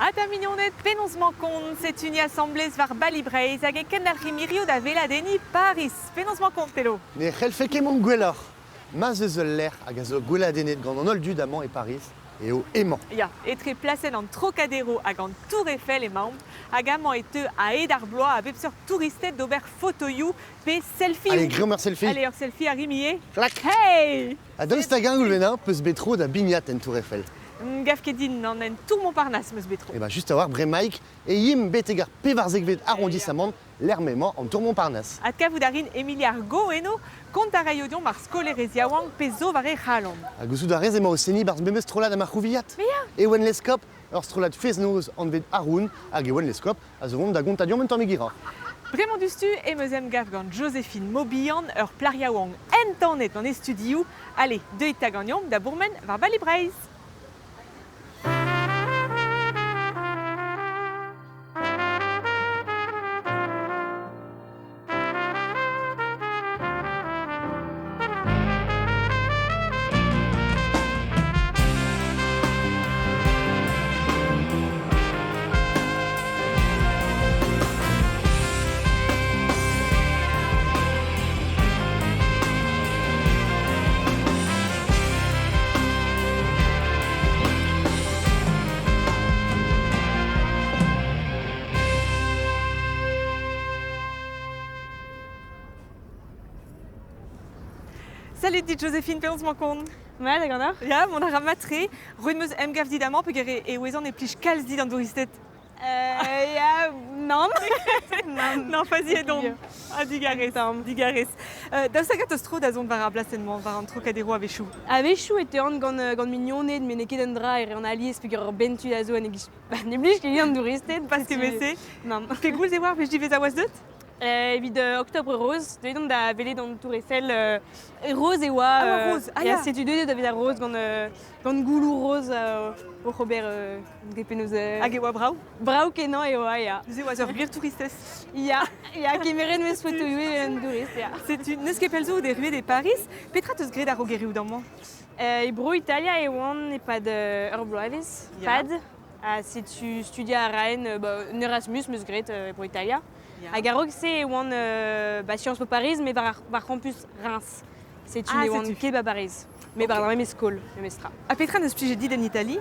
Ata mignonnet penonsman kont, c'est une assemblée var balibreiz hag e ken al c'himirio da veladeni Paris. Penonsman kont, Telo. Ne c'hellfe ket mont gwelloc'h. Ma zeus l'er hag a zo gweladennet gant an oldu d'amañ e Paris e o emañ. Ya, etre plasen an Trocadéro hag an Tour Eiffel emañ, hag amañ e teu a ed ar bloaz a bep sur touristet d'ober fotoioù pe selfie. Allez, gremer selfie. Allez, ur selfie a rimier. Clac. Hey! A daoust hag an goulvenin peus betro da bignat en Tour Eiffel. Gaf ket din an en Tour Montparnasse meus betro. E ba just a war bremaik e yim betek ar pevarzegvet arrondissement l'ermemañ an Tour Montparnasse. At kavout Emilia ar go eno, kont a raiodion mar skolerez yaouank pe zo var e c'halon. A gouzout a rez emañ o seni barz memes trolad am ar c'houviat. Me ya. E oan leskop, ur strolad feznoz an vet aroun hag e oan leskop a zo vont da gontadion mentan me gira. Bremañ dustu e meus em gaf gant Joséphine Mobihan ur plariaouank entannet an estudioù. Allez, deuit tag an yom da bourmen var balibreiz. Salut dit Joséphine, penonsman kont. Ma, da gant ar? Ya, mon ar matre, roet meus em gaf dit amañ, peog e oezan e plij kalz dit an douristet. Ya, non. Non, fazi e dom. Ah, digarez. Digarez. Daoust hag atos tro da zont var ar blasenman, var an Trocadéro a vechou. A vechou e tean gant mignonnet, men ket an dra an alies peog ur bentud a zo ne blij ket an douristet. Parce que mese. Non. Pe goulz e war vez divez a oaz deut? Evit Octobre Rose, deuet da vele dans Tour Eiffel rose e oa. Ah, rose. Ah, ya. Setu deuet da vet ar rose gant goulou rose o c'hober gepenoz. Hag e oa brav? Brao kenan e oa, ya. Eus e oaz ur gwir touristez. Ya, kemeret meus fotoioù en dourist, ya. C'est une neus ket pelzo de ruet de Paris. Petra teus gret ar rogerioù d'amañ? E bro Italia e oan e pad ur bloavezh, Ya. pad. Setu studia a Rennes, un Erasmus meus gret bro Italia. Ya. Hag a-raok se e oan Sciences Po Paris, me var campus Reims. Setu Ah, e oan setu. ket ba Paris. Me bar an mes skol, mestra. A petra neus plije dit en Italie?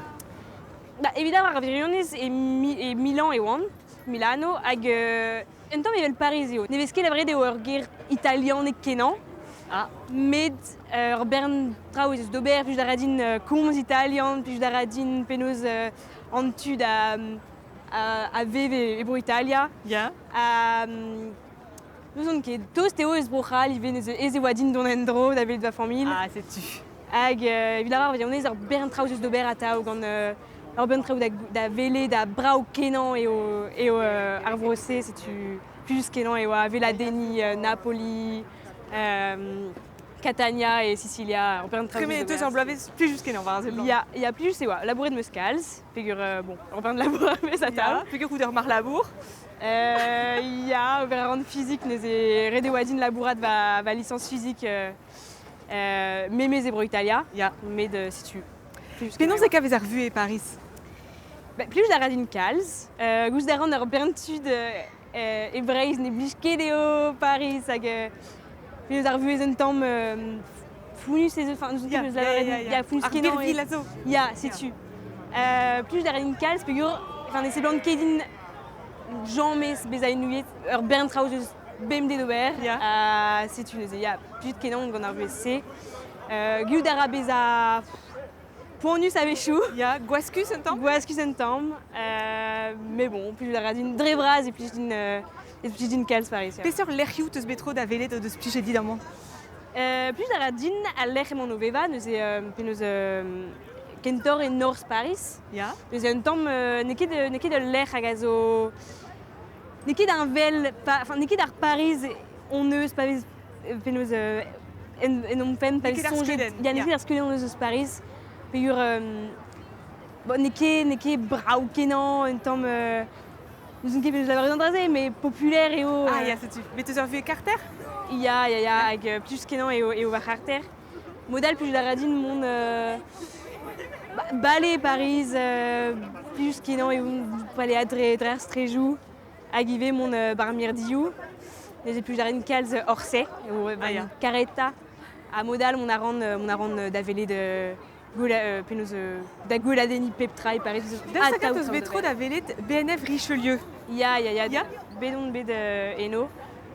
Evidemment, ar virionez e Milan e oan, Milano, hag un tamm evel Paris eo. Ne vez ket lavret eo ur ger italian e kenan, Ah. met ur bern traoù eus d'ober, plij da radin komz italian, plij da radin penoz an tud a vev e bro Italia. Ya. Nous on ket tost eo eus brochal, i ven ez e oa din don en dro da velet va famil. Ah, c'est tu. Hag evidemment, on ur bern traoù eus d'ober atav gant ur bern traoù da vele da brao kenan eo ar vrose, setu plus kenan eo a veladeni, Napoli, Catania et Sicilia, ur bern traoù Tremen teus ar bloavezh plij ken an var ze blanc. Il y a plus c'est quoi labouret de meus kalz, pegur bon, ur bern labour mes a Ya. tav. Peog ur mar labour. Il y a ober rand physique nez e rede oadin labourat va licence physique memez e bro Italia. Ya. Med situ. Penaos e kavez ar vu e Paris? Plus da radin kalz, gous da ran ur berntud e breiz ne blij ket eo Paris hag penaos ar vu ez un tamm founus ez enfin nous Ya, ya founus Ar kenan bervil a zo. ya situ. Plus da radin kalz pegur enfin ne se blant kedin jammez bez a ennuiet ur bern traoù eus bemde d'ober. Ya. Situ neuze ya plus kenan gant ar vu se. Gioù da ra bez a poanus a vechou. Ya. Gwaskus un tamm? Gwaskus un tamm, mais bon, plus da radin dre vraz e plij din kalz Paris. Ya. Peseur lerc'hioù teus betro da velet deus plije dit amañ? Plus da radin a lec'h emañ o veva, neus penaos kentor e North Paris. Ya. Neus un tamm ne ket de lec'h hag a zo... Ne ket un vel, enfin ne ket ar Paris on eus pa vez penaos en om fen pa Ne vez ket ar sonjet. skeudenn, Ya, ne ya. ket ar skeudenn on eus Paris. Pegur bon, ne ket brao kenan un tamm nous on ket penaos lavaret an draze, mais populaire eo. Ah, ya, c'est tu. Bet teus ar vu e Carter? Ya, hag plus kenan eo va Carter. Modal plus da radin mon ballet Paris, plus kenan et vous allez adrer strejou, agivé mon barmirdiou, les plus d'arènes calz orsay, caretta, à modal mon aran d'avélé de da gouladeni peptraï Paris. Da sakatos betro da velet BNF Richelieu. Ya, bedon bet eno,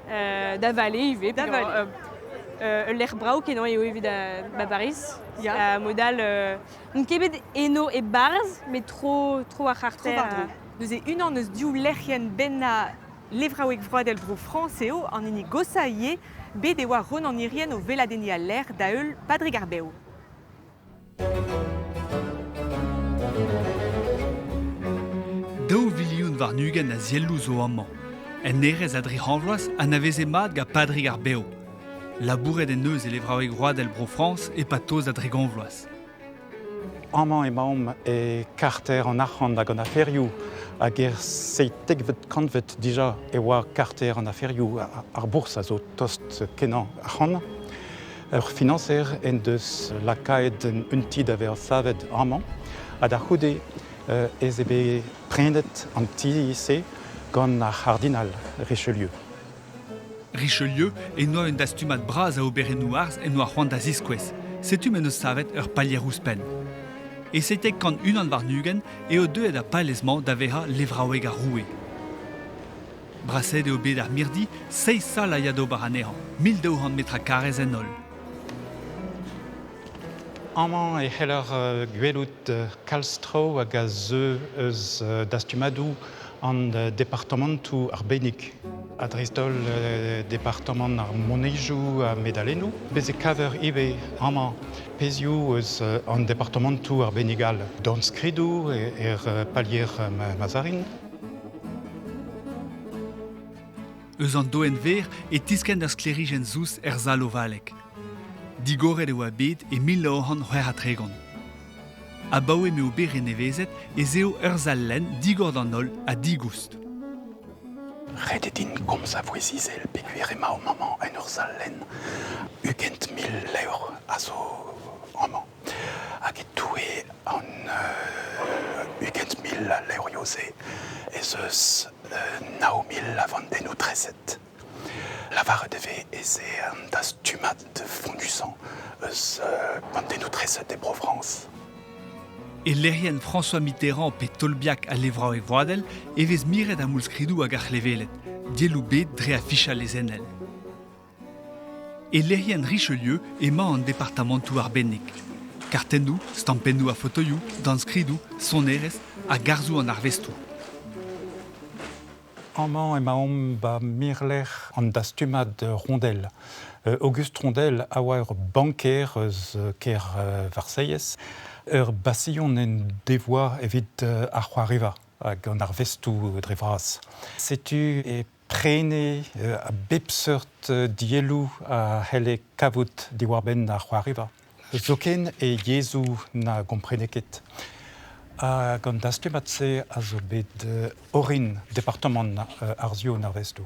da vallée, ive, Da vallée. L'air brau kenan eo evit da Paris. Ya. Modal, un kebet eno e barz, mais trop à charter. Nous e unan eus diou lerien benna levraouek vroadel bro franceo an ini gosaie bet e oa ron an irien o veladeni a l'air da eul Padrig ar Beo. Dao vilioun war nugen a ziellou zo amman. En nerez a dri hanvloaz a naveze mat ga Padrig ar Beo. Labouret en neus e levraouek vroadel bro France e patoz a dri ganvloaz. Amman e maom e karter an arc'hant da gant aferioù hag seitekvet kantvet dija e oa karter an aferioù ar bourse a zo tost kenan arc'hant. Ur financer en deus lakaet un tid a ver savet amman ha da c'houde ez ebe prendet an ti se gant ar cardinal Richelieu. Richelieu e noa un dastumat braz a oberennou arz en noa c'hoant da ziskouez. Setu men eus savet ur palier ouzpen. E seitek kant unan war nugen eo deuet a palezman da veha levraoueg ar roue. Braset eo bet ar mirdi 6 sal a yado bar anehan, 1200 metra karez en ol. Amman e c'heller gwelout kalstro hag a zeu eus dastumadou an departamentou arbennik. Adristol departement ar Monejou a Medalennou. Bez e kaver ibe amman pezioù eus an departamentou ar Benigal donskridou palier Mazarin. Eus an doen ver e tisken da sklerigen zous zal o valek. Digoret eo a bet e 1923. A baoe me o bere nevezet e zeo zal len digor d'an ol a digoust. Redet din gomz a voezizel peguer ema o maman en ur zallen. Ugent 1000 leur a zo amman. Hag e toue an ugent 1000 leur yoze ez eus 9000 a vandennou treset. Lavar deve ez e an dastumat de fondusan eus vandennou treset e bro France. E lerien François Mitterrand pe tolbiak a levraoueg vroadel evez miret a moulskridou hag ar c'hlevelet, dielou bet dre a fichal les enel. E lerien Richelieu ema an departamentou arbennik. Kartennou, stampennou a fotoiou, danskridou, sonerez a garzou an arvestou. Amman e maom ba mirler an dastumat Rondel. Auguste Rondel a oa ur banker eus ker Varseiez. Ur basillon en devoa evit ar c'hoariva hag an arvestou dre vras. Setu e prene a bep seurt dielou a helle kavout diwar-benn ar c'hoariva. Zoken e yezou na gomprenneket. Hag an dastumat se a zo bet orin departement ar zio an arvestou.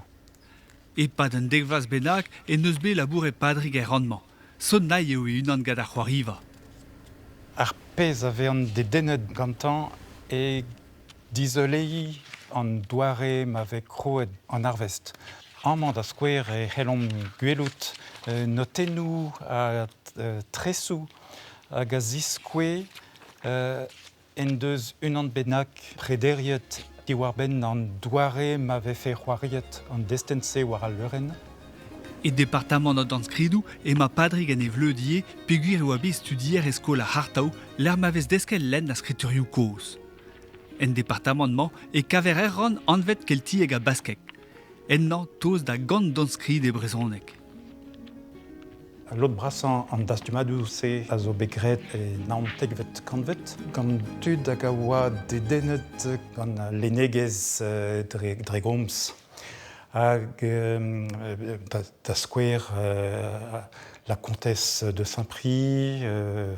E pad un degvaz bennak e neus bet labour e Padrig e rendement. Son naï eo e unan gad ar c'hoariva. Ar pez a vean de dennet gantan e dizolei an doare ma ve kroet an arvest. Amman da skouer e c'hellom gwelout notennou a tresou hag a ziskouez en deus unan bennak prederiet diwar-benn an doare ma ve fe c'hoariet an destense war al leuren. E departement no danskridou ema Padrig en e vleudie peguir eo a bet studier eskola hartaou l'er mavez deskel len a skriturioù koz. En departamentman e kaver ran anvet keltieg a baskek. En nan toz da gant danskrid e brezonek. Lot brasan an dastumadou se a zo begret e naontekvet kantvet. Gant tud hag a oa de dennet gant lenegez dre gomz. Hag da skouer la comtesse de Saint-Prix,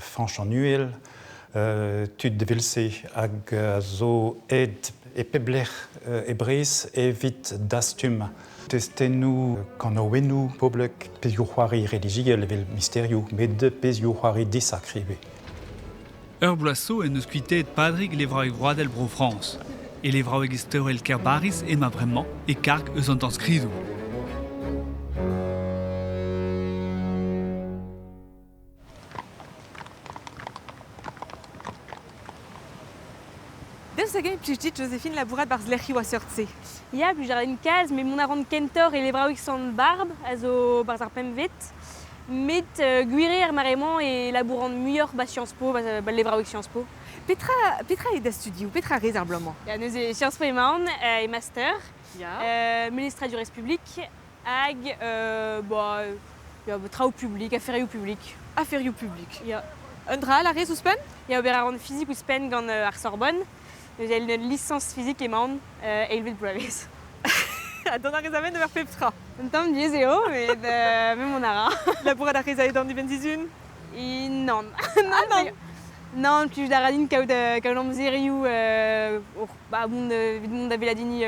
Fanch an Uel, tud de velse hag a zo ed e pebler e brez evit dastum. Testennou kan o wennou poblek pezioù c'hoari religiel evel misterioù, met de pezioù c'hoari disakribe. Ur bloasso en eus kuitet padrig levraoueg vroadel bro France. Et levraoueg isteurel ker baris ema bremañ e karg eus an tamm skridou. Deus hag plij dit Joséphine labourat barz lec'hi oa seurt-se. Ya, plus j'ai une case, mais mon arrond kentor et les bras sans barbe, azo barz ar pemvet. Met guirer ar marement et labourant meilleur bas Sciences Po, les bras Sciences Po. Petra e da studiou, petra rez ar bloamañ. Ya, nous Sciences Po emaon et master, ministre du Reste public, hag, travaux publics, affaires publiques. Aferioù publik. Ya. Un dra la rez ouzpen? Ya, ober ar physique ou spen gant ar Sorbonne. Nous avons une licence physique emaon et élevé de Boulavès. Don ar rez aven d'ober peptra. Un temps de eo, mais même on a Labourat ar rez a edan diven dizun? Non. Non. Non, plus d'aradine kaout l'amzeriou, monde d'aveladini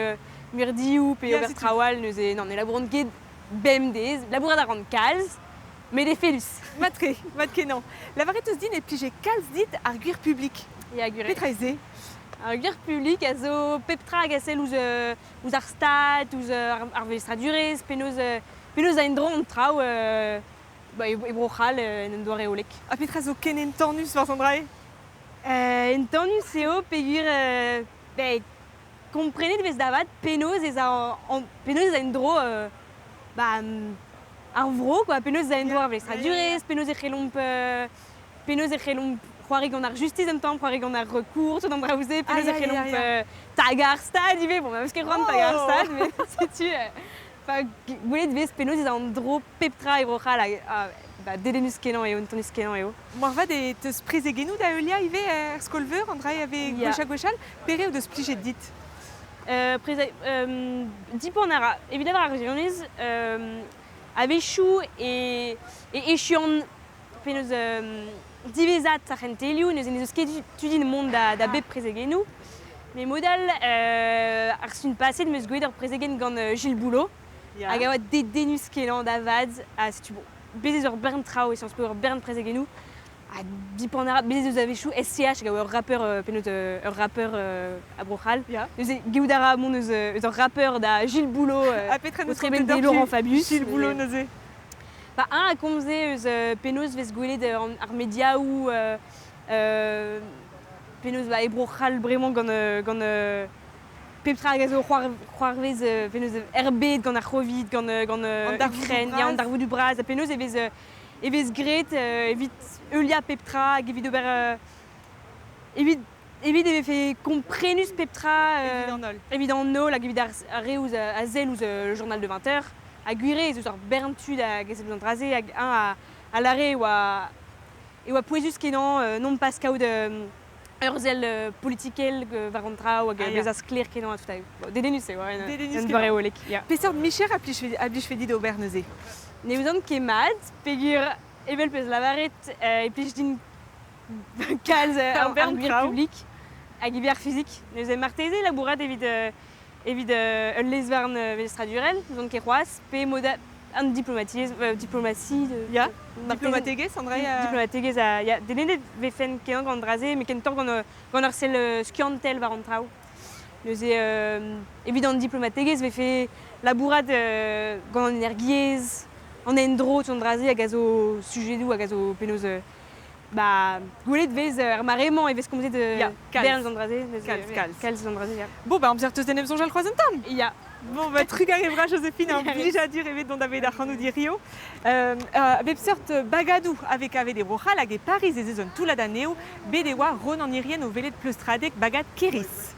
murdiou, puis ober trawal, nous non, ne labouron ket BMD, labourat ar rand kalz, mais des félus. Matre, mat kenan. Lavaret eus din e plije kalz dit ar gwir publik. Ya gure. Petra eze? Ar gwir publik a zo peptra hag a sell ouz ar stad, ouz ar velestradurez, penaos a en dron traoù e brochal en doare olek. A petra zo ken en tornus war an drae? En tornus eo pegur komprenet vez davad penaos ez a en dro ar vro, penaos a en dro ar velestradurez, penaos e c'helomp c'hoari gant ar justice en tamm, c'hoari gant ar recours, tout an draouze, penaos e c'helomp tag ar stad, ive, bon, eus ket c'hoant tag ar stad, mais setu, goulet vez penaos ez a an dro peptra e brochal dedenus kenan eo, tonus kenan eo. Moarvat e teus prezegenou da eulia ive ar skolveur, an drae ave gocha-gochal, pere ou deus plijet dit? Dipan ara, evidemment ar reunez, avechou e echiant penaos divezat ar rentelioù, neus en eus ket tudin mont da bep prezegenou. Mais modal, ar sun paset meus gouet ar prezegen gant Gilles Boulot, hag a oa dedenus kenan da vad, setu bon. Bezez ur bern trao e Sciences Po ur bern prezegenou, a dipan ara, bezez eus avechou SCH hag a oa ur rappeur, penaos ur rappeur a brochal. Neus e geout ara mont eus ur rappeur da Gilles Boulot, A petra neus ben de Laurent Fabius. Gilles Boulot neuze. Un a komze eus penaos vez gwelet ar mediaou, penaos e brochal bremañ gant peptra hag a zo c'hoar vez penaos erbet gant ar Covid, gant Ukraine, an darvou du braz, a penaos e vez gret evit eulia peptra hag evit ober evit e fe komprenus peptra evit an nol hag evit ar re ouz a zel ouz le journal de 20h. A guire ez eus ar berntud hag ez eus an draze hag a lare e oa poezus kenan non pas kaout ur zel politikel war an traoù hag bez az kler kenan a tout a dedenus eo en doare olek. Peseurt micher a plij fe dit ober neuze? Ne ouzan ket mat, pegur evel pez lavaret e plij din kalz ar gwir publik hag iber fizik. Neus e marteze labourat evit un lesvarn velestradurel, zon ket c'hoaz, pe moda an diplomatie. Ya, diplomategez, an drae? Diplomategez, ya, denenet vefen kenan gant draze, me kentor gant ar sel skiantel war an traoù. Neus evit an diplomategez vefe labourat gant an energiez, an endro ton draze hag a zo sujedou hag a zo penaos goulet vez ar maremañ e vez komzet bern zan draze. Kalz zan draze, ya. Bon, amzer teus denem zonjal c'hoazh tam. Ya. Bon, trug a revra Joséphine, an blija dur evet dont davet ar c'hanou di Rio. Bep seurt bagadou avek avet e brochal hag e Paris ez eus un toulad aneo, bet e oa ron an irien o velet pleustradek bagad keriz.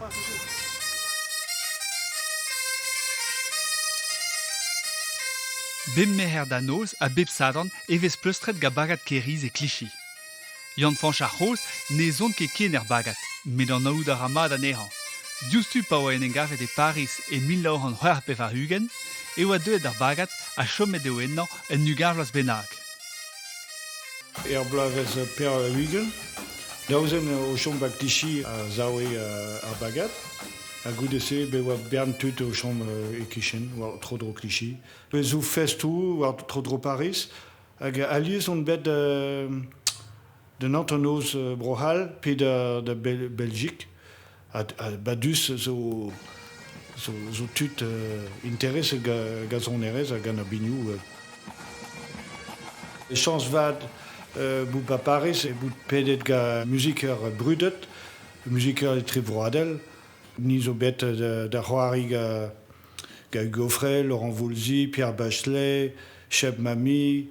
Bem meher da noz a bep sadran e vez pleustret ga bagad keriz e Clichy. Yann fanch ar c'hoz ne zont ket ken er bagad, met an aoud ar amad an ehan. Diouztu pa oa en engavet e Paris e 1900 war hugen, e oa deuet ar bagad a chomet eo ennan en nugarvlas bennak. Er blavez per hugen, daouzen o chom bag Clichy a zaoe ar bagad, a goudese be oa bern tut o chom e kichen, oa tro-dro Clichy. Zou festou, oa tro-dro Paris, hag aliez on bet de Nantonoz brohal, pe de Belgique, a badus zo tut interesse ga zonerez a gant a bignou. E chans vad bout pa Paris e bout pedet ga musiker brudet, musiker tre vroadel, ni zo bet da c'hoari ga Hugo Frey, Laurent Voulzy, Pierre Bachelet, Cheb Mami,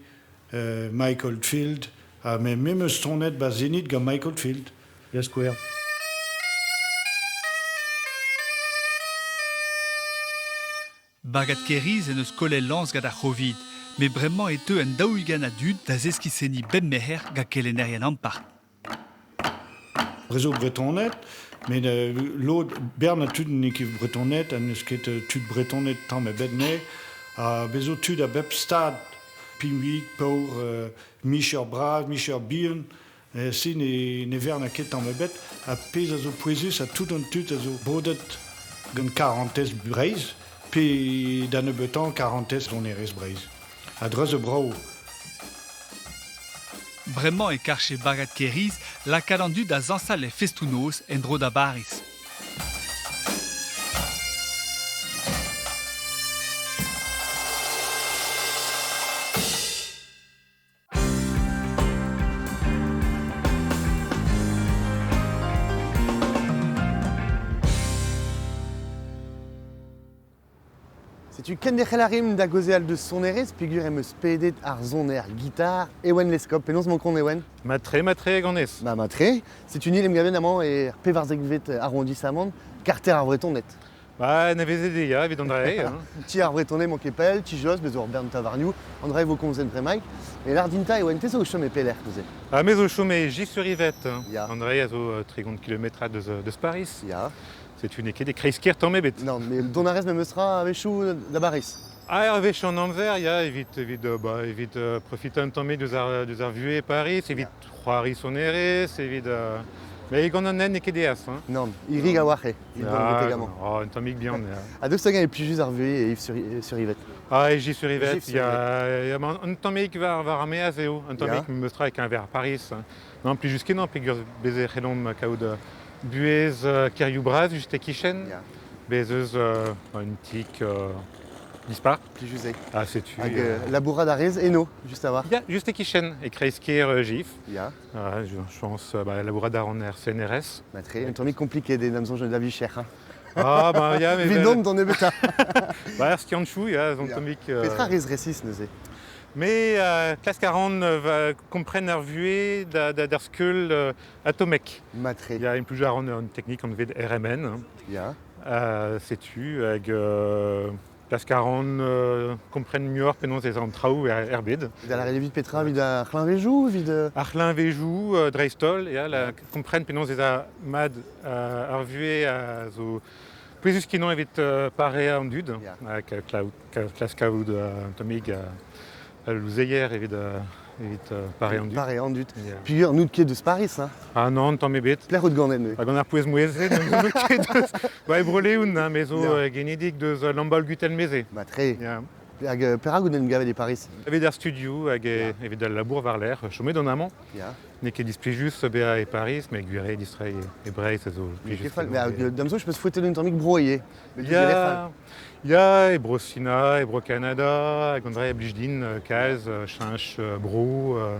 Mike Oldfield, mais même stronet ba zenit ga Mike Oldfield, ya square. Bagat keriz en eus kolel lans gada c'hovid, mais bremañ e teu en daouigan a dud da zeskiseni ben meher ga kelennerien ampart. Réseau bretonnet, mais l'autre Berne a tud une équipe bretonnet, a neus ket tud bretonnet tant me bedne, a bezo tud a Bepstad, Pimwik, Pour, Micher Braz, Micher Bion, si ne verne a ket tant me bet, a pez a zo poezus a tout un tud a zo brodet gant 40 breiz, pe dan e betan 40 zonerez breiz. A dreuz e brao. Bremañ e karche bagat keriz, la kalandu da zansal e festounoz en dro da baris. Setu ken dec'hel a rim da gozeal de sonerez, pigur em eus pedet ar zoner gitar, ewen leskop, penaos mankon ewen? Matre gannez. Ba matre, setu nil em gaven amañ e pevarzek vet arrondissamant, karter ar vretonnet. Ba, na veze ya, evit an dre. Ti ar vretonnet manke pel, ti jos, bez ur bern tavarniou, an dre vo komzen premaik, e lar dinta ewen te zo chom e peler koze. A mez o chome jif sur ivet. Ya. An dre a zo 30 km deus Paris. Ya. C'est une eket e kreiskier tamm ebet. Non, mais donarez me eusra avechou da baris. Ah, er vech an amzer, ya, evit profite un tamm deus ar vue Paris, evit c'hoari sonerez, evit... Mais gant an en eket eas. Non, irig a wache, il donne également. Oh, un tammig bien. A deus tagen e plijus ar vue e Yves sur Yvette. Ah, et jif sur ivet, Jif sur ya un tammig var ameaz eo, un tammig me eustra ek un ver Paris. Non, pli jusket non, pegur beze c'hellom kaout buez kerioù braz just e kichen, bezeus un tik dispar. Plijus e. Ah, setu. Hag labourad a rez eno, just a war. Ya, just e kichen, e kreiskier jif. Ya. Je pense labourad ar an CNRS. Matre, un tammig kompliket e namzon da vicher. Ah, bah, ya, mais... Vidon dans ne beta. Bah, ar skiant chou, ya, zon tammig... Petra rez resis neuze. Mais classe 40 va comprendre ar vue d'ar skeul atomek. Matre. Il y a une plus jarre en technique en de RMN. Ya. C'est-tu avec classe 40 comprendre mieux penon des entraou et herbid. Da la relevit Petra vid ar c'hlinvejou, vid... Arlin Vejou, Dreistol, et la comprendre penon des mad ar vue à zo plus qui non évite paré en dud avec classe caoud atomique l'ouzeyer évite paré en dud. Paré en dud. Puis un ket deus Paris, hein. Ah non, tant m'ébête. Pler out gannen. Hag an ar pouez moueze, ba e broleoun, mais zo genedik deus lambal gutel meze. Matre. Ya. Hag pera gouden gavet e Paris. Evit ar studio hag evit al labour var l'air, chomet d'an amant. Ya. Ne ket displijus bea e Paris, mais guire distrai e Breizh a zo plijus. Mais hag damzo, je peux fouetter d'un tammig broye. Ya, e bro Sina, e bro Canada, hag an dre e blij din, kaz, chinch, bro,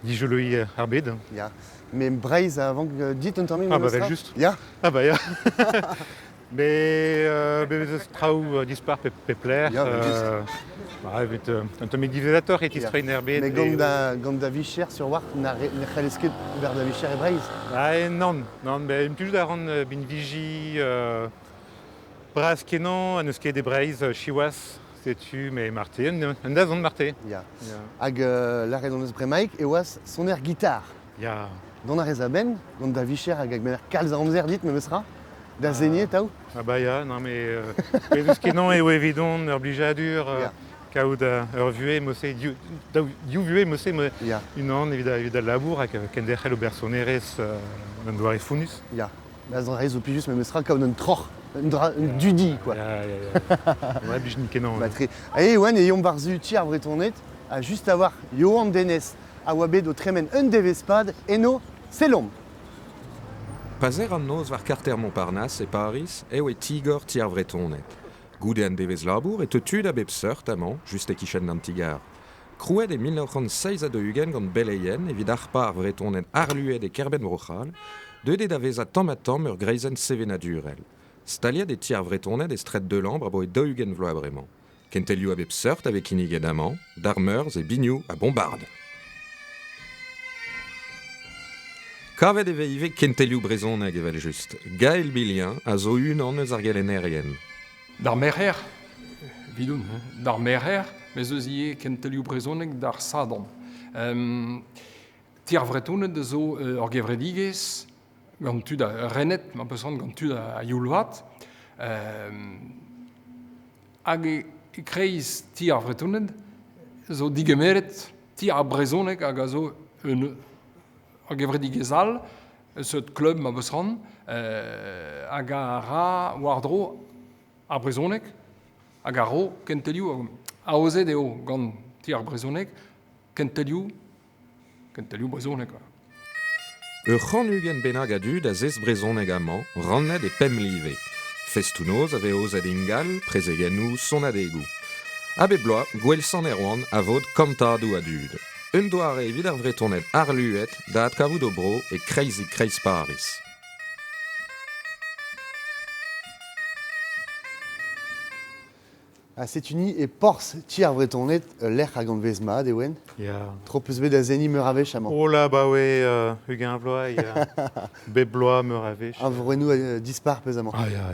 dijoloi arbed. Ya. Mais Breizh avant dit un tammig... Ah, bah, vel just. Ya. Ah, bah, ya. Mais bevezh traoù dispar pe pler. Ya, evit un tammig divisator et istre en erbet. Mais gant da vicher sur war, na c'halesket ber da vicher e Breizh. Ah, non, mais une plus d'arran bin vigi braz kenan, an eus ket e Breizh chiwas, setu, mais marte, un da zon marte. Ya. Hag la redon eus bremaik, e oas son er gitar. Ya. Don a rez a ben, gant da vicher hag mener kalz a amzer dit, me eusra. Da zenie taou. Ah bah ya, non mais eus kenan eo evidon ur blijadur, kaout ur vue mosse, diou vue mosse Ya. unan evit al labour hag ken derc'hel ober sonerez an doare founus. Ya. Da zon rez o plijus, me eusra kaout un troc'h. Un dudi, quoi. Ya. Ouais, blij ni kenan. Matre. E oan e yom barzu ti ar bretonnet, a just avoir Johan Denez a oa bet o tremen un devespad eno selom. Pazer an noz war karter Montparnasse e Paris eo e tigor tiar vretonet. Goude an devez labour et tud a bep seurt amant, just e kichen d'an tigar. Krouet e 1906 a deugen gant beleien evit arpa ar vretonet arluet e kerben brochal, deudet a vez a tamm ur greizen sevenadurel. Staliet e tiar vretonet e stret de lambre a bo e deugen vlo a bremañ. Kentelioù a bep seurt avek iniged amant, d'armeurs e bignoù a bombard. Kavet e veive kentelioù brezhoneg evel just. Gaël Bilien a zo unan eus ar gelenerien. D'ar merc'her, vidoun, d'ar merc'her, mais eus ie kentelioù brezhoneg d'ar sadon. Tiar vretonet zo ar gevredigez, gant tud a renet, ma peusant gant tud a youlvat, hag e kreiz tiar vretonet zo digemeret tiar brezhoneg hag a zo ar gevredigez all, seut klub ma peusant, hag a ra war-dro ar brezhoneg, hag a ro kentelioù a ozet eo gant tiar brezhoneg, kentelioù brezhoneg. Ur c'hannugen benag a dud a zez brezhoneg amant, rannet e pem live. Festounoz ave ozet ingal, prezegennoù sonadegou. Abe bloa, gwellsan erwan a vod kantadou a dud. Un doare evit ar vretonet arluet da adkavout o bro e kreizi kreiz Paris. A setuni e porz tiar vretonet l'er a gant vez mat ewen. Ya. Trop eus bet a zeni meur avech amant. Oh là, bah ouais, Huguin Vloy, Beblois, Meuravech. A vrennou dispar peus amant. Ah, ya,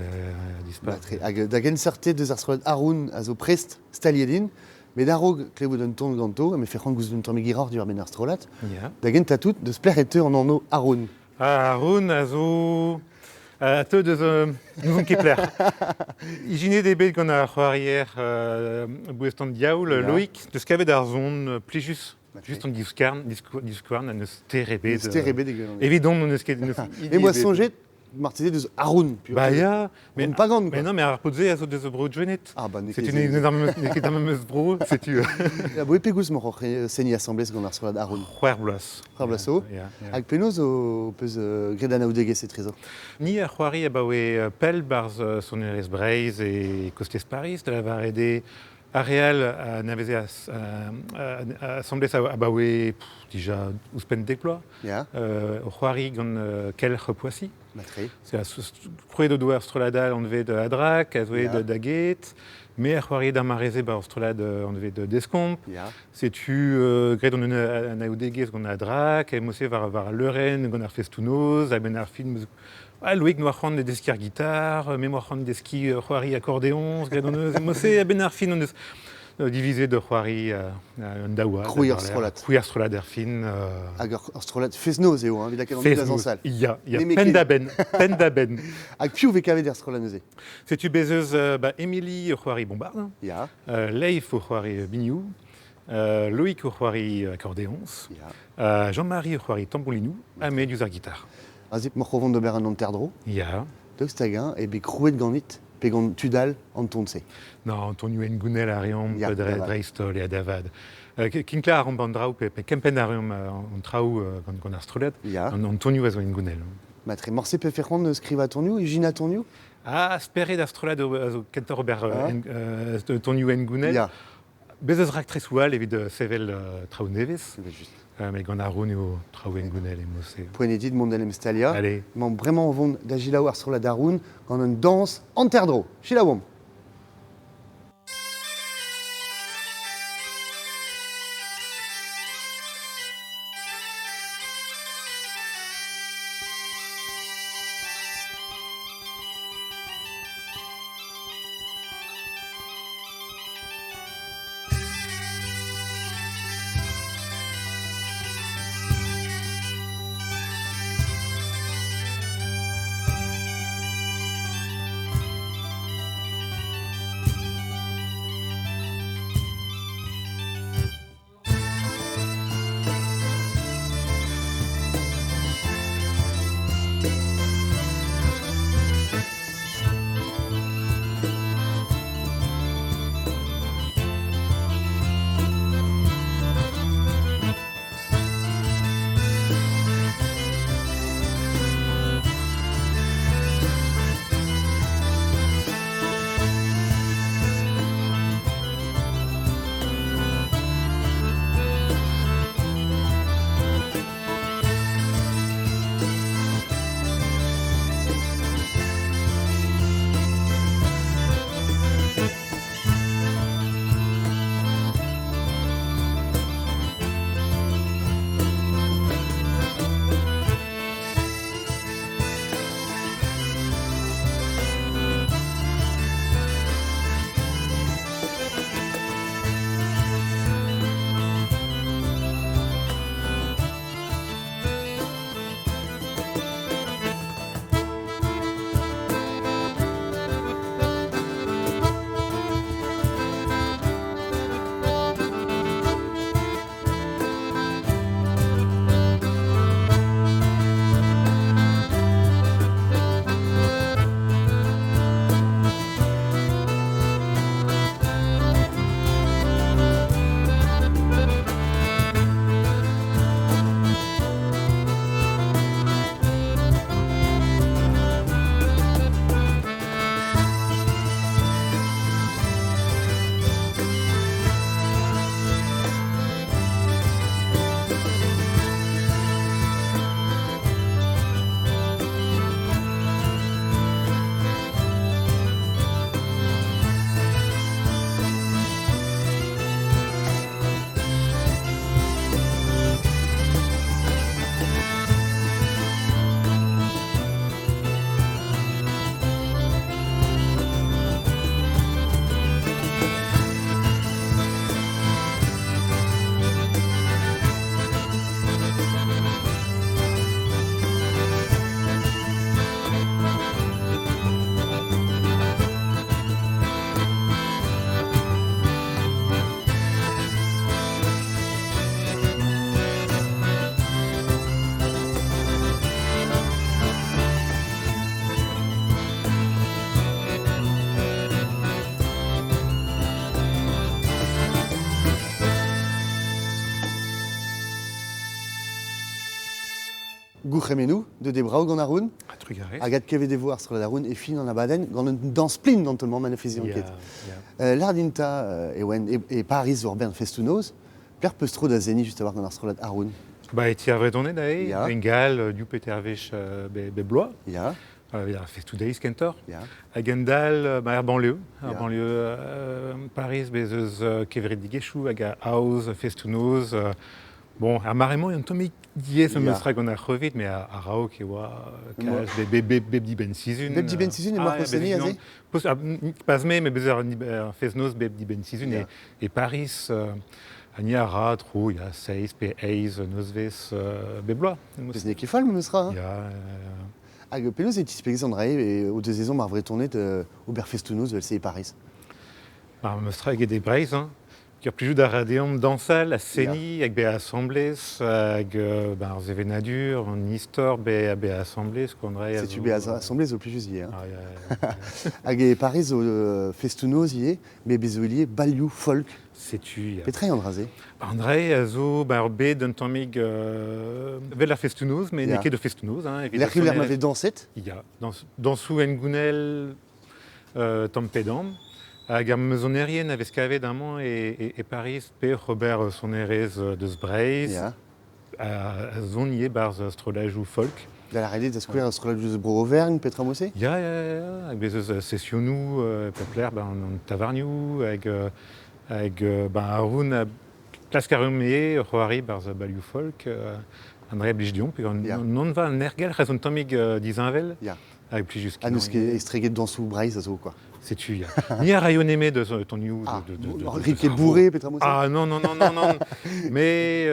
dispar. Batre, hag da gen sorte deus ar strolet Haroun a zo prest staliedin, met a-rog klevout un ton ganto, me fec'hant gous d'un tamm giror du ar ben ar strolat, Ya. da gen tatout deus plec'h en anno Haroun. Ah, Haroun, a zo... A teu deus nous on kepler. Igine de bet gant ar c'hoarier bouestan diaoul, Ya. Loïc, deus kavet ar zon plijus. Just an diskouarn an eus terrebet. Sterebe de gueule. Évident, on eus ket... Et moi sonjet, martizet deus Haroun. Bah ya, Mais pas gant, quoi. mais non, mais ar potze a zo deus bro djwenet. Ah, bah, C'est une énorme meus bro, c'est tu... La boe pegous mor seni assemblez gant ar strolat Haroun. C'hoar blas. C'hoar blaso. Ya. Hag penaos o peus gredanaou degez e trezo. Ni ar c'hoari a baoe pell barz sonerez Breiz e Kostez Paris, de la varede areal a naveze a assemblez a baoe dija ouspen dekploa. Ya, O c'hoari gant kelc'h poasi. matre. C'est a krouet do douar stroladal an vez de Adrak, a zoe Ya. de Daget, me ar c'hoari d'ar mareze bar strolad an vez de Descomp. Ya. Setu gret an aoudegez gant Adrak, e mosse var Leuren gant ar festounoz, a ben ar film... Ah, Loïc noa c'hant deski ar gitar, me moa c'hant deski c'hoari accordéons, gret an eus, e mosse a ben ar fin an eus divise de c'hoari an daoua. Krouiñ ar strolat. Krouiñ ar strolat ar fin. Hag ar strolat feznoz eo, hein, vid a ket an dud a zansal. Ya, Mais pen da ben, pen da ben. Hag piou ve kavet ar strolat neuze. Setu bezeuz Émilie o c'hoari bombard, Ya, Leif o c'hoari bignoù, Loïc o c'hoari accordéons, ya. Jean-Marie o c'hoari tambolinou, a me diouz ar gitar. A zip mor c'hovon d'ober an anterdro, Ya. deus tagin, e be krouet ganit, pe gant tudal an tonse. Non, Antonio Ngounel a reomp Ya, Davad. dreistol e a Davad. Kinkla a romp an draoù pe kempen a reomp an traoù gant ar strolet, Ya, Antonio a zo Ngounel. matre. Morse pe fec'hant skriva tonioù, e jina tonioù? Ah, speret ar strolet a zo kentor ober Antonio Ngounel. Ya, Bezeuz rak tresoual evit sevel traoù nevez. just. Mais gant ar roun eo traoù Ngounel e mosse. Poenedit mondalem stalia. Allez. Man bremañ vont da gilaou ar strolat Haroun gant un dans anterdro. Chilaouom. Gouchremenu, de Debrau gant Arun. A trugarez. Hag ad kevet evo ar strollad Arun e fin an abaden gant un dans plin d'an tolman manifezion ket. Lardinta e Paris war bern festounoz, per peus tro da zeni just a war gant ar strollad Arun. Ba e tiar vredonet da e, Ya. engal, du petervech be bloa. Ya, Ya, festou deiz kentor. ya. Hag endal, ar banlieue. Ar Ya. banlieue Paris bez eus kevret digechou hag a haoz, festounoz. Bon, ar maremont en tomik diez am Ya. eus ra gant ar c'hevit, me a raok e oa kalz beb di ben sizun. Bep di ben sizun e mar posteni a ze? Pas me bez ar festnoz beb di ben sizun Ya. e Paris a ni a ra tro, ya 6 pe 8 nozvez beb bloa. Peus ne kefal meus ra. Ya, Hag penaos e tispegez an rae e o deus ezon mar vretonet ober festounoz vel se e Paris. ar meus tra eget e breiz, ker plijout ar radeom dansal, a seni, hag be a assemblez, hag ar zevenadur, an istor be a assemblez, kondre... Se tu be assemblez o plijus ie. Ah, ya. Hag e Paris o festounoz ie, me bezo ilie balioù folk. Setu, ya. Petra an draze. André, a zo ar bet d'un tammig vel ar festounoz, me Ya. ne ket de festounoz. L'er ket l'er mave danset. Ya, dansou en gounel tampedam, hag ar meuzonerien a vez kavet amañ e Paris pe Robert Sonerez deus Breiz, Ya. a zon ie barz astrolajou folk. Da la rede da skouer astrolad eus bro Auvergne, Petra Mosse. Ya, hag bez eus sessionou, pepler, an tavarnioù, hag Aroun a klaskarum-ie c'hoari barz balioù folk, an re blij dion, pe Ya. non va an ergel c'haz an tammig dizinvel, Ya. hag plijus Ah, neus ket estreget dansou Breiz a zo, quoi. Setu, ya. Ni a rayoneme de ton you. Ah, rit ket bourré, Petra Mosse. Ah, non. Mais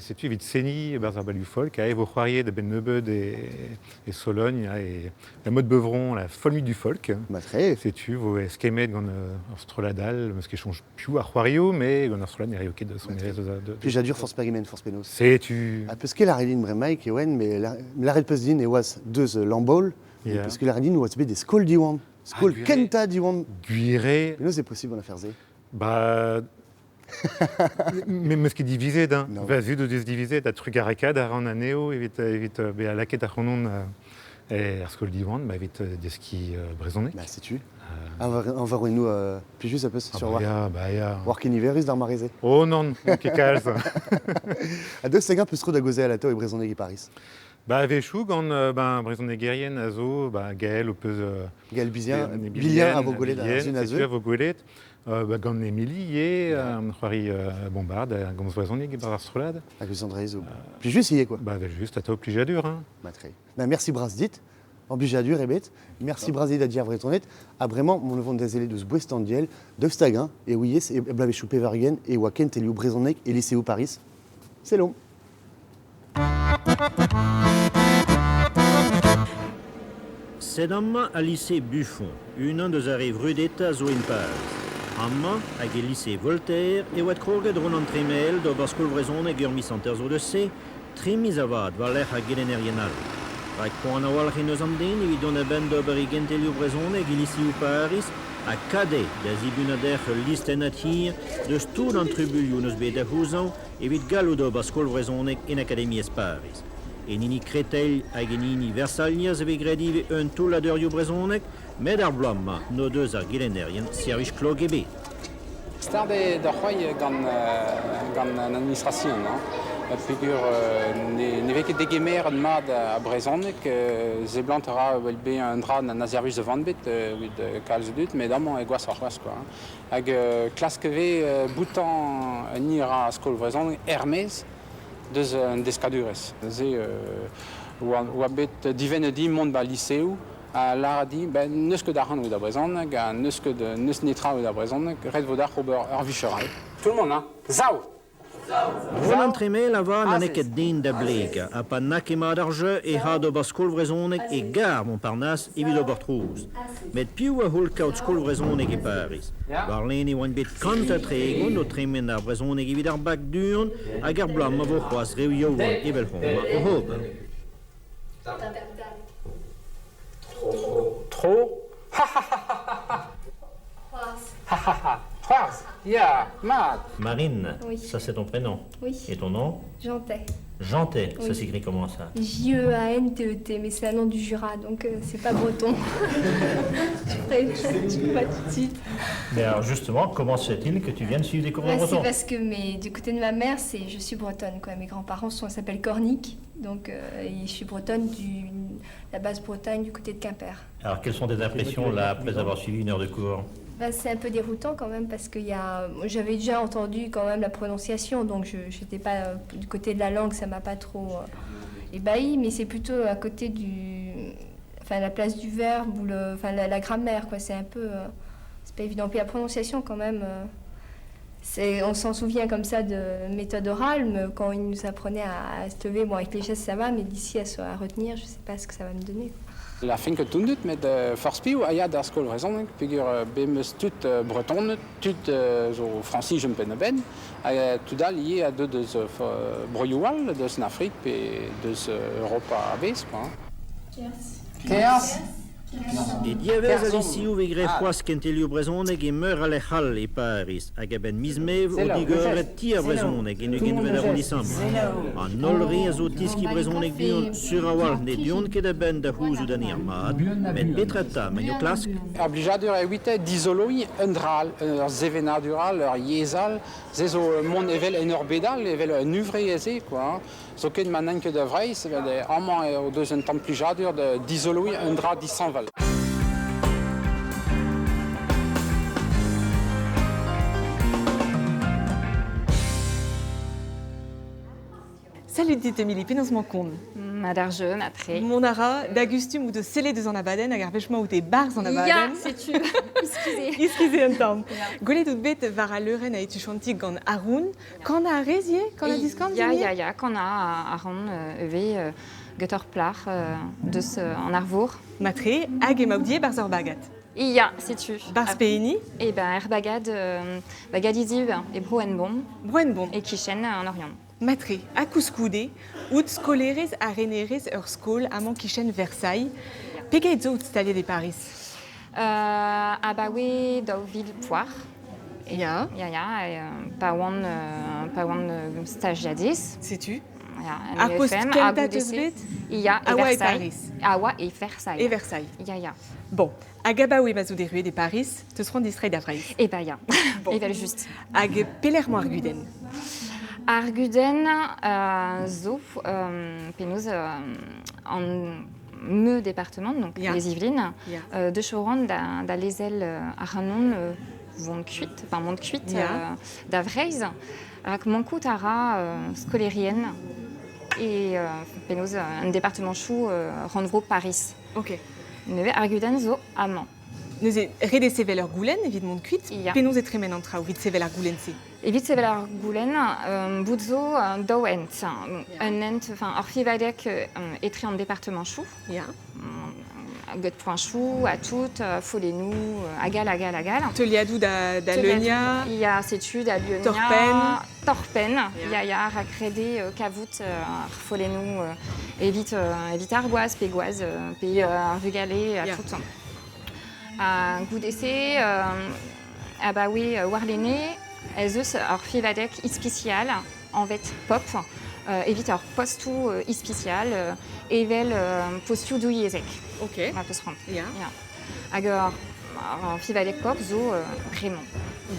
setu evit seni barz ar balioù folk, a evo c'hoariet da ben nebeud e Sologne, et la mode Beuvron, la folle nuit du folk. Ba tre. Setu, vo eskemet gant ar stroladal, meus ket chonj piou ar c'hoario, mais gant ar strolad ne rio ket de son erez de... Puis jadur force perimen, force penaos. Setu... A peus ket la redin bremaik e oen, me la red peus din e oaz deus lambol, Ya. peus ket la redin oaz bet des skol diwan. Skol guire. kenta diwan. Guire, Penaos e possible an afer ze. bah... Mais meus ket divizet, hein. Non. Va zud o deus divizet, a trugarekad ar an aneo, evit be a laket ar c'honon ar skol diwan, ba evit deski brezonek. Ba, setu. An var oen nou plijus a peus sur war. Ya. War ken iverus d'ar mareze. Oh non, ket kalz. A deus segan peus tro da goze a lato e brezoneg e Paris. Ba vechou gant brezonek gerien a zo, Gaël o peus... Gaël Bizien, Bilien a vo gwelet a zun a Setu a zeu. vo gwelet. Gant Emily ye, c'hoari bombard, gant zoazoneg e bar ar strolad. Hag eus André zo. Plijus ie, quoi. Ba just a tao plijadur, hein. Ba tre. Ba merci braz dit. An blijadur ebet. Merci braz dit a diar vretonet. A bremañ, mon levant da zele deus bouestan diel, deus tagin, e ouiez, e blave choupe vargen, e oa kent elioù brezoneg e lycéo Paris. C'est long. C'est amma a lycée Buffon, une deus arrive rue d'État zo in Paz. Amma hag e lycée Voltaire e oat kroget ron an tremel do baskol vrezoneg ur misanter zo de se, tremiz avad war l'er hag gelenerienal. Rag poan a walc'h eus an den evit don a ben d'ober e gentelioù brezoneg e lycéo Paris a kade da zibunader listen at hir deus tout an tribulioù neus bet a houzan evit galou do baskol vrezoneg en Akademiez Paris. E nini kretell hag en nini Versalniaz eve gredive un touladerioù brezoneg, met ar blomma no deus ar gelennerien servich klog ebe. Star da c'hoai gant an administrasiun. Pegur ne vez ket degemer an mad a brezhoneg, zeblant a ra vel be un dra an azervus de vanbet evit kalz dut, met amañ e gwaz ar c'hoaz. Hag klask ve boutan ni a skol brezhoneg Hermès deus an deskadurez. Ze oa bet diven di mont ba lycéou, a lara di, neus ket ar c'han da brezhoneg, neus netra da brezhoneg, red vo d'ar ober ar vicheral. Tout le monde, hein? Zao! Ron an tremel a va n'an eket din da blega, a pa nakemad ar jeu e ha do skol vrezoneg e gar Montparnasse evit ober trouz. Met piou a hol kaout skol vrezoneg e Paris. War len e oan bet kant a tregon o tremen ar vrezoneg evit ar bag durn hag ar blam a vo c'hoaz revioù e vel homa o hob. Tro? Ha ha ha ha ha! Ha ha ha! Mars. Ja, Maat. Marine, Oui. ça c'est ton prénom. Oui. Et ton nom? Jantais. Jantais, ça Oui. s'écrit comment ça? J-E-A-N-T-E-T, mais c'est un nom du Jura, donc c'est pas breton. Tu vois tout de suite. Mais alors justement, comment se fait-il que tu viennes suivre des cours de C'est breton? parce que du côté de ma mère, je suis bretonne, quoi. Mes grands-parents s'appellent Cornic, donc et je suis bretonne la base Bretagne du côté de Quimper. Alors quelles sont tes impressions là, après avoir suivi une heure de cours? C'est un peu déroutant quand même parce que j'avais déjà entendu quand même la prononciation, donc je n'étais pas du côté de la langue, ça m'a pas trop ébahi, mais c'est plutôt à côté la place du verbe ou la grammaire, quoi. C'est un peu, c'est pas évident. Puis la prononciation quand même, on s'en souvient comme ça de méthode orale, mais quand il nous apprenait à se lever, bon avec les gestes ça va, mais d'ici à retenir, je sais pas ce que ça va me donner. La fin que toen doet met de Forspiel, ja, daar school gezongen. Figuur bemus tout breton, tout zo Francis je ben ben. Tout dat lié à deux broyoual, dus en Afrique et dus Europa abes quoi. Cheers. Et diavez aliciu vegrefoas kentelio brezoneg e meur ale hall e Paris, hag a ben mismev o digor et tia brezoneg e nugen ven arrondissement. An olri a zo tiski brezoneg dion sur awal ne dion ket a ben da houzu da nirmad, met betrata men o klask. Obligadur e wite d'isoloi un dral, ur zevenadural, ur yezal, ze zo mon evel en ur bedal, evel un uvre eze, quoi. Zo ket manan ket da vrei, se vede amant o deus un tamm plijadur d'isoloi un dra dissanval. Salut dit Émilie, penaos mañ Ma d'arjeun, après. Mon ara, d'Agustum ou de Célé de Zanabaden, hag ar vechma ou des bars Zanabaden. Ya, sais-tu. Excusez. Excusez un temps. Gole tout bet var a leuren a etu chantik gant Haroun. Quand a rezié, quand a discant Ya, quand a Haroun eve gutter plar deus en arvour. Matre, hag e maoudier bar zor bagat. Ya, sais-tu. Bar speini. Et ben, bagad bagadiziv et Brouenbon. Brouenbon. Et Kichen en Orient. Matre, a kouskoude, out skolerez a renerez ur skol amant Kichen Versailles. Pegaet zo out staliet de Paris. Ah bah oui, dans Villepoire. Ya. Pas one stagiadis. Sais-tu? Ar post keltat eus bet? Ya, et Awa et Versailles. Paris. Awa et Versailles. Et Versailles. Ya. Bon, hag abaoe mazou de ruet de Paris, te seront distrait d'Avraïs. Et bah ya. Bon. Et ben juste. Hag peler mo arguden. Arguden zo penaos en meu département, donc les Yvelines, de Choron da lezel aranon vont cuite, enfin monde cuite d'Avreiz, avec mon coup tara scolérienne et penaos un département chou Randvro Paris. Ok. Neve arguden zo amant. Neuze rede sevel ur goulenn evit mont kuit, penaos e tremen an traoù vit sevel ar goulenn se. Evit sevel ar goulenn, boutzo daouent. Un ent, enfin, ar fivadek etre en département chou. Ya. Gut point chou, à tout, follenou, agal. Teliadou da Leunia. Il y a sais-tu, da Leunia. Torpen. Il y a racrédé, cavout, follenou, évite argoise, pégoise, pays rugalé, à tout. À goût d'essai, ah bah oui, warlené, eus ar fivadek ispicial, en vet pop, évite ar postou ispicial, evel postou douiezek. Ok. On va se rendre. Ya. Hag ar fivadek pop zo bremañ.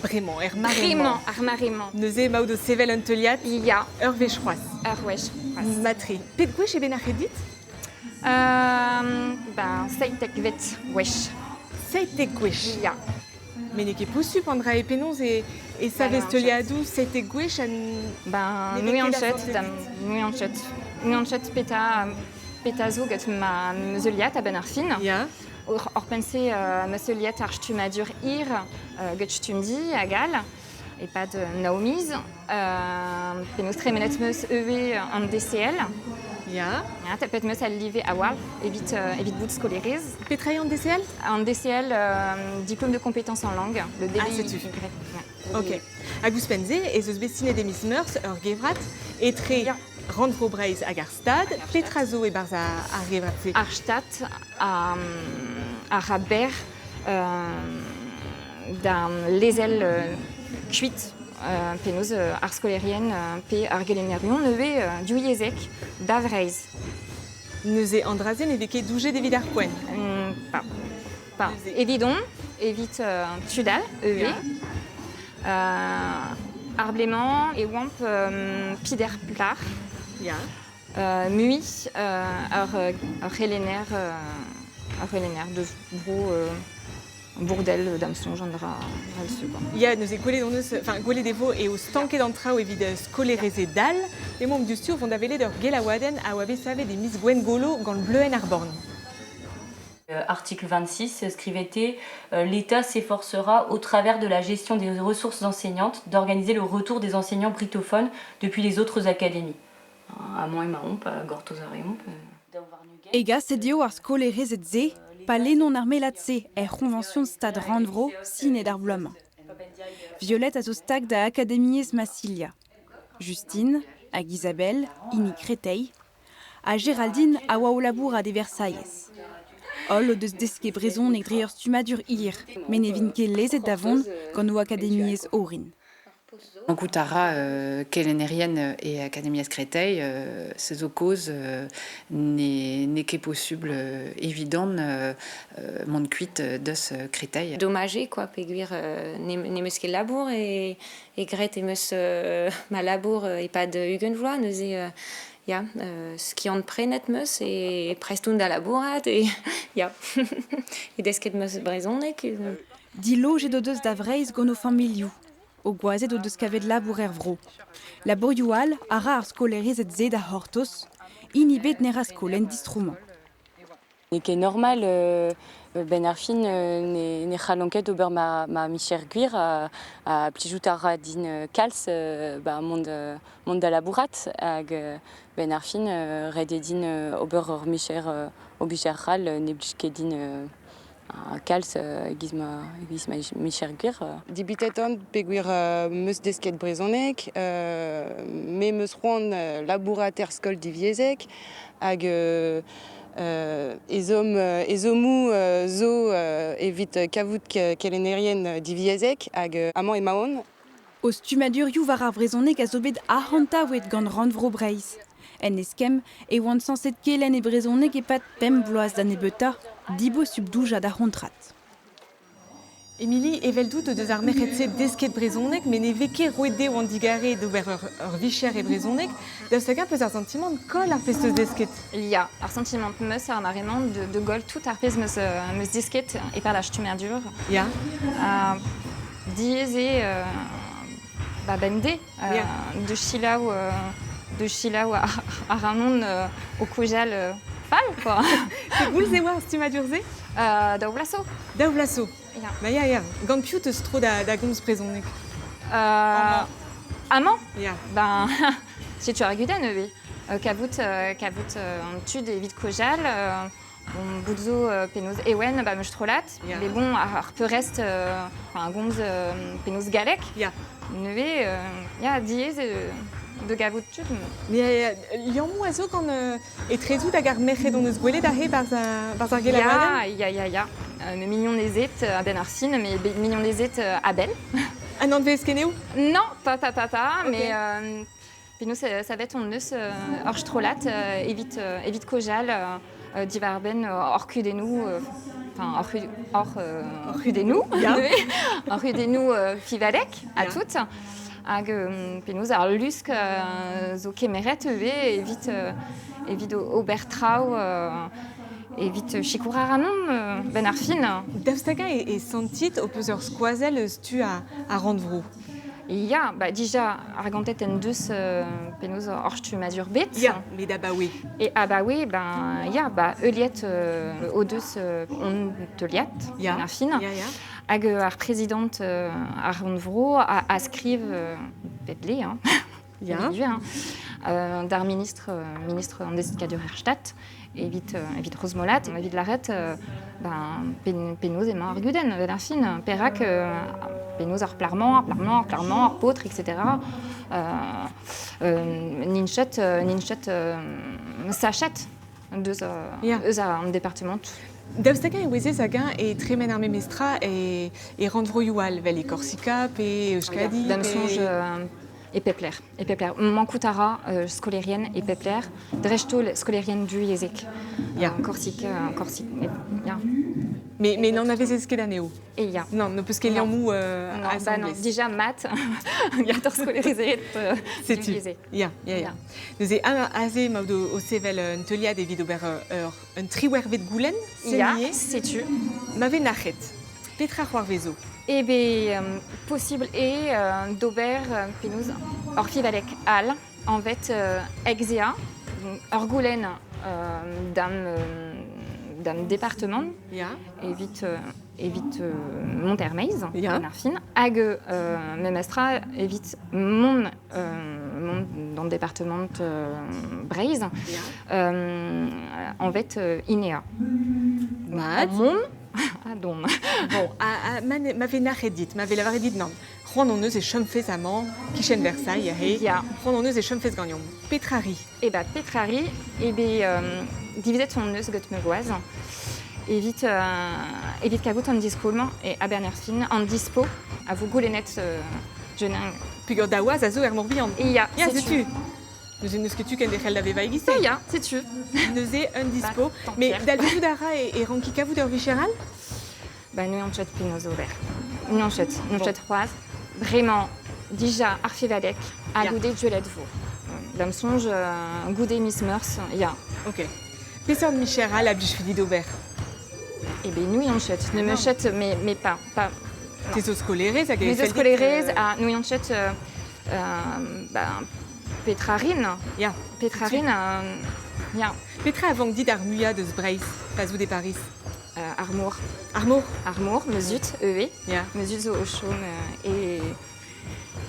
Bremañ, maremañ. Ar maremañ. Neuze maout o sevel un teliat. Ya. Ur vechroaz. Ur vechroaz. Matre. Pet gwech e ben ar redit? Seitek vet wesh. Seitek gwech. Ya. Mais n'est ket possup an dra e penaos e savez teliadou seitek gwech an... Nouianchet peta zo get ma meuzeliat a ben ar fin. Ya. Or pense meuzeliat ar stumadur get stumdi a gal. Et pas de Naomi's. Penaos tremenet meus eve an DCL. Ya. Tapet meus al live a wal, evit bout scolerez. Petraille en DCL? En DCL, diplôme de compétences en langue, le DDI. Ah, c'est-tu. Ok. Agus penze, ez eus bestine demis meurs ur gevrat, etre Randvro Breiz hag ar stad, petrazo e barz ar gevrat se? Ar stad a raber d'un lezel kuit. Penaos ar skolerien pe ar gelenerion neuve diouiezek davreiz. Neuze andrazen et veke douge d'evit ar poen. Pas. Évidon, évite tudal, EV. Arblément et wamp pider plar. Mui, Rélénaire de gros bourdel d'Amson, gendra Il y a neuze gole enfin gole devo et au stanke d'antrao evit skolereze dal. Les membres du stuur vont davele d'ur gelawaden a wabe save des miss gwen golo gant bleuen ar born. Article 26, scrivete, l'État s'efforcera, au travers de la gestion des ressources enseignantes, d'organiser le retour des enseignants britophones depuis les autres académies. Amont et Mahomp, Gortozareomp. Ega sedio ar skolerezet ze, pa lenon ar melatze convention stad Randvro, sine d'ar bloamañ. Violette a zo stag da akademiez Massilia. Justine, hag Isabelle, ini Créteil, a Géraldine a oa o labour a de Versailles. Ol o deus deske brezon eg dreur stumadur ir, men e vin ket lezet davon gant o akademiez orin. En Koutara, Kelenérien et Académies Créteil, ces causes n'est qu'est possible évident mon cuite de Créteil. Dommagé quoi, péguir ne meus ket labour et Gret et meus ma labour et pas de Hugenvlois, neuze ja, skiant prenet meus et prestoun da labourat et ja, et desket meus brezonek. Dilo jet o deus da vreiz gant o familiou. O goazet o deus kavet labour vro. Labourioal a ra ar skolerezet zed a hortos, inibet ne ra skolen d'instrument. Et qui est normal, Ben Arfin ne c'halonket ober ma Michel Guir a plijoutara din kals mond da labourat hag Ben Arfin rede din ober Michel obichal ne blij din kals gizma Michel Guir. Dibiteton peguir meus desket brezonek, me meus roan labourater skol diviezek hag ezomou zo evit kavout kelenérien diviezek hag amant et maon. O stumadurioù var ar brezonek a zo bet ahantaouet gant Randvro breiz. En eskem e oant sanset kelen e brezonek e pat pem bloaz da nebeuta, dibo subdouja da hontrat. Émilie, evel dout deus ar merc'het desket brezonek, men ne veke roede o an digare d'ober ur vicher e brezonek, daoust hag peus ar sentiment kol ar pesteus desket. Ya, ar sentiment meus ar marement de gol tout ar pez meus desket e per la stumerdur. Ya. Dieze bende de chilaou ar anon o koujal fal, quoi. Te goulz e oa stumadur ze? Da vlaso. Da vlaso. Ya. Ba ya, gant piou teus tro da gomz brezonek. Amant? Ya. Ben, si tu arguden eve. Kavout tud evit koujal, on boudzo penaos ewen ba meus trolat, mais bon, ar peurest gomz penaos galek. Ya. Neve, ya, diez de gavout tud. Mais liamou a zo gant e trezout hag ar merc'het on eus gwelet ahe barz ar gelawaden? Ya. Me mignon nezet a ben ar sin, mais mignon nezet a bel. An an vez keneo? Non, pas, mais penaos savet on neus hor strolat evit kojal divar ben hor kudennou, enfin hor kudennou, hor kudennou fivalek a tout. Hag penaos ar lusk zo kemeret eve evit obertrao evit chikourar anon ben ar fin. Daoust hag e sentit o peus ur skoazel eus tu a Randvro. Ya, ba dija ar gantet en deus penaos hor stumadur bet. Ya, met da baoe. Et a baoe, ben ya, ba euliet o deus on teuliat ben ar fin. Ya. Hag ar prezident ar Randvro a skriv bedle, d'ar ministre an deskadur ar stat, evit Rosmolat, evit laret penaos emañ ar guden ben ar fin, perak penaos ar plarman, ar potr, etc. Ninchet sachet eus an departement. Daostagan et Weze Sagan et Tremen Arme Mestra et Randvroyual, Vel et Corsica, et Euskadi. Damsonge et Pepler. Mankutara, scolérienne et Pepler. Drechtol, scolérienne du Yezek. Corsica. Mais non, on avait ce qu'elle a néo. Et il y a. Non, parce qu'elle est en mou à non. Déjà, math, il y a tort scolarisé. C'est tu. Ya. Nous avons assez au Sevel un telia des vidéos un triwervet goulen. C'est tu. M'avait nachet. Petra Roarvezo. Eh bien, possible et d'Aubert, Pénouse, Orfivalek, Al, en fait, Exia, Orgoulen, d'un département, évite Montermeiz, Narfine, Hag, Memestra, évite mon dans le département Breiz, en fait, Inéa. Mon. Bon, m'avait nachedit, m'avait la varedit non. Rononneuse et chumfez amant, qui chaîne Versailles, Rononneuse et chumfez gagnant. Petrari. Eh ben Petrari, divisé son neus got megoise. Évite qu'agout en discours et à Bernerfin en dispo à vous goulenet jeune. Puis d'Awaz à zo hermorbian. Et ya, c'est tu. Nous avons ce que tu qu'elle déchelle d'avait vaillé. C'est tu. Nous avons un dispo. Mais d'Albizou d'Ara et Rankika vous d'Orvi Chéral? Nous on chète Pinozo vert. Nous on chète Roise. Vraiment, déjà Arfivadek à goûter de de vous. L'homme songe goûter Miss Meurs. Ya. Ok. Pesseur de Michéral à Bichfidi d'Aubert. Eh bien, nous on chète. Ne me chète, mais pas. Tes os scolaires, ça gagne. Les os scolaires, nous on chète. Petrarine. Petrarine. Petra avant dit d'Armuya de Sbreis, pas où des Paris. Armour, Mesut, Mesut au chaume et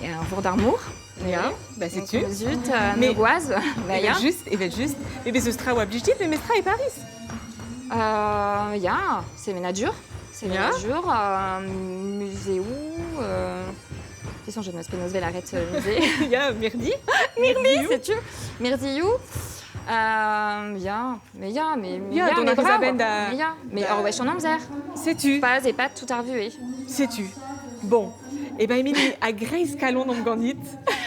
un jour d'Armour. C'est tu. Mesut, Megoise. Juste. Et bien ce sera ou Abjigit, mais Mestra et Paris. C'est Ménadur. Muséo. Ils sont jeunes, Spinoz Vellaret musée. Il y a Mirdi, c'est tu. Mirdiou. Mais Orwesh en Amzer. C'est tu. Pas et pas tout à revuer. C'est tu. Bon. Et ben Émilie, à Grace Calon dans Gandit,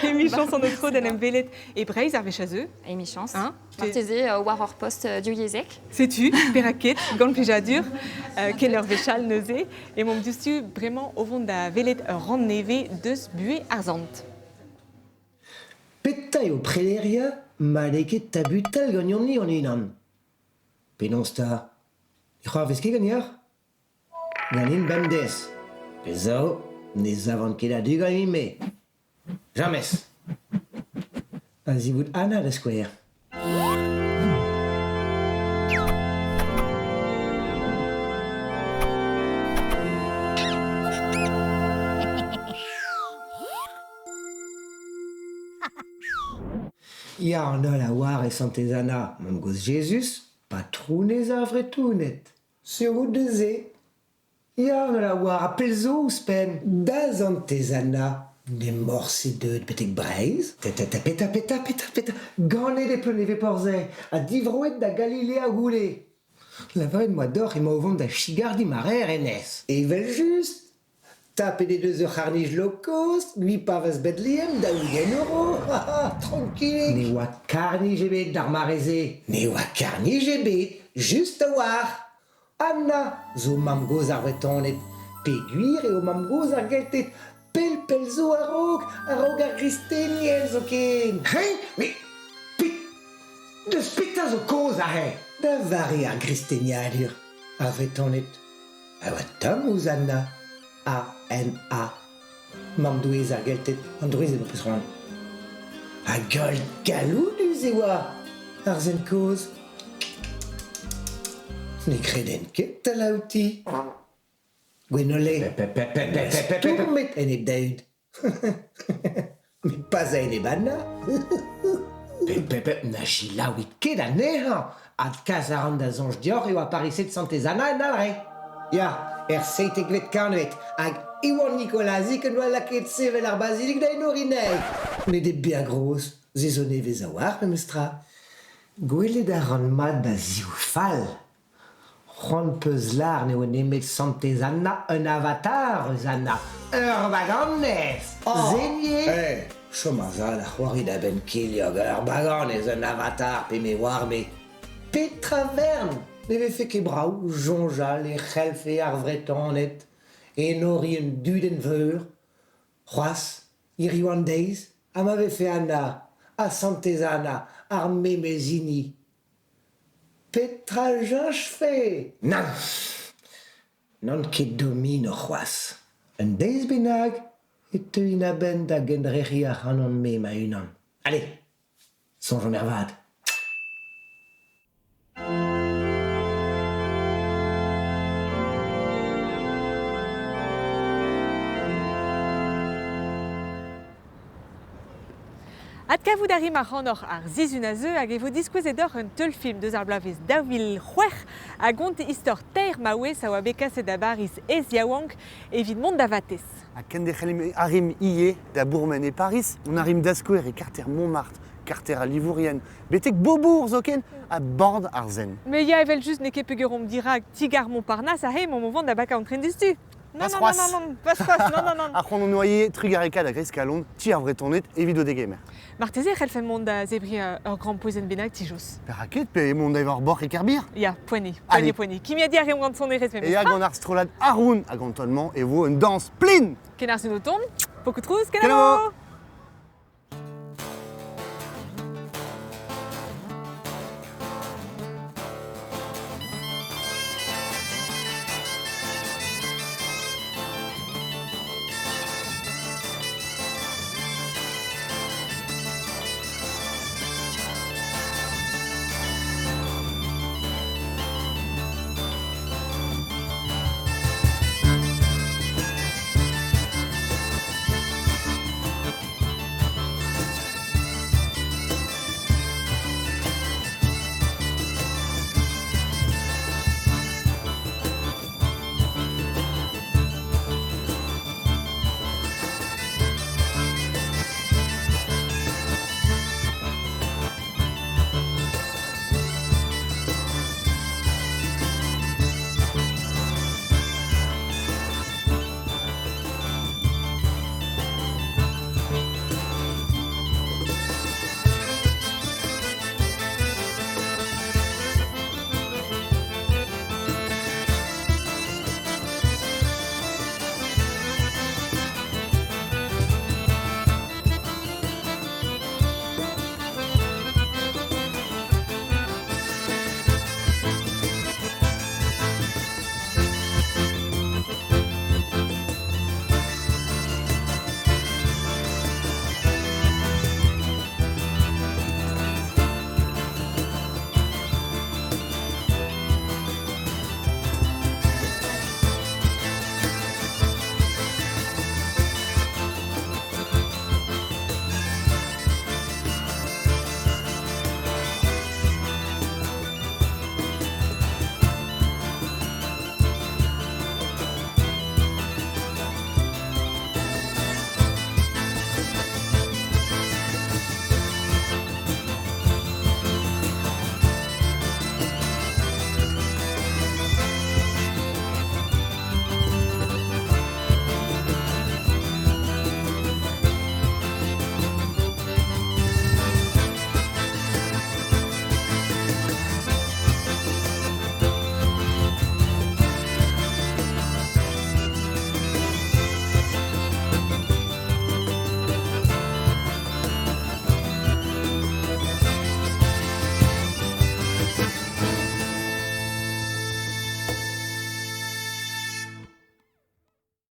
et mi-chance en notre d'un Velet et Braise avec chez eux. Et mi-chance. Partizé Warhor Post du Yezek. C'est tu, Peraket, Gand Péjadur, Keller Véchal, Neuzé, et mon dessus vraiment au fond d'un Velet rand neve de Bué Arzant. Pettaille au Préléria, maleket tabutal gagnoni en inan. Penonsta. Je crois que gagnard. Ganin Bandes. Pesao. Nes avant qu'il a dû gagner, mais jamais. Vas-y, vous Anna de Square. Ya en a la war et Santezana, mon gosse Jésus, patron des avres et tout net. C'est où de zé. Ja, la war a pelzo ou spen. Da Santezana, ne morse de petek breiz. Peta. Ganet de ploneve porze. A divrouet da Galilea goulé. La vraie de moi d'or et moi au vent da chigardi marer enes. Et vel juste. Taper des 2 heures harnige low cost, lui pavas bedliem da ougen euro. Tranquille. Ne oa carnige bet d'armareze. Ne oa carnige bet, juste a war. Anna, zo mam goz ar vretonet, peguir eo mam goz ar geltet, pel zo a rog ar gristeniel zo ken. Hein? Mais, de spita zo koz a he. Da vari ar gristeniadur, ar vretonet. A oa tam ouz Anna, A-N-A. Mam douez ar geltet, an douez e peus ran. A gol galou duz e oa, ar zen koz. Ne creden ket talauti. Gwenole. Tourmet en e daoud. Mais pas a en e banna. Na chilaouit ket a nehan. Ad kaz a ran da zonj dior eo a pariset Santezana en alre. Ya, seit e gvet karnvet. Hag Iwan Nikolazik en oa laket sevel ar basilik da en orinei. Ne de beer gros. Zezone vez a war, me mestra. Gwele da ran mad da ziou fall. Juan Pezlar ne nemet santezana un avatar, zana. Baganes. Zénier. Eh, chomaza la juarida ben kilioga. Baganes un avatar pe me warme. Petraverne. Neve fe kebrau, jonja, les chelf et arvretonet. Et norien dudenveur. Roas, iriwandeis. Amave fe anna. A santezana. Armé mezini. Petra janchfe. Non. Non ket domine roas. Un deiz benag, et une aben da gendreria hanon me ma unan. Allez, songeons mervad. Adkavout a rim ar zizun a zeu hag e vo diskouezedoc'h un teul film deus ar blavez davil c'hwec'h a gont istor teir maouez a oa bekaset da bariz ez yaouank evit mont da vatez. A ken dec'helim a rim ie da Bourmen e Paris, on a rim d'askouer e karter Montmartre, karter a Livourien, betek bobour zoken a bord ar zen. Me ya evel just ne ket peogwir dirag tigar Montparnasse a he mon vant da baka an tren distu. Non, pas froisse, non. Après, on noyé trugareka da gris kalon, ti ar vretonnet, evit o degemer. Marteze c'hell fem mont da zebri ur grand poezen bennak tijous. Per raket, pe mont da evar bor e kerbir. Ya, poene. Kim ya di a reom gant son erez E hag an ar strolad aroun hag an tonnement e vo un dans plin. Ken ar sun o ton, pokout trouz, ken amo.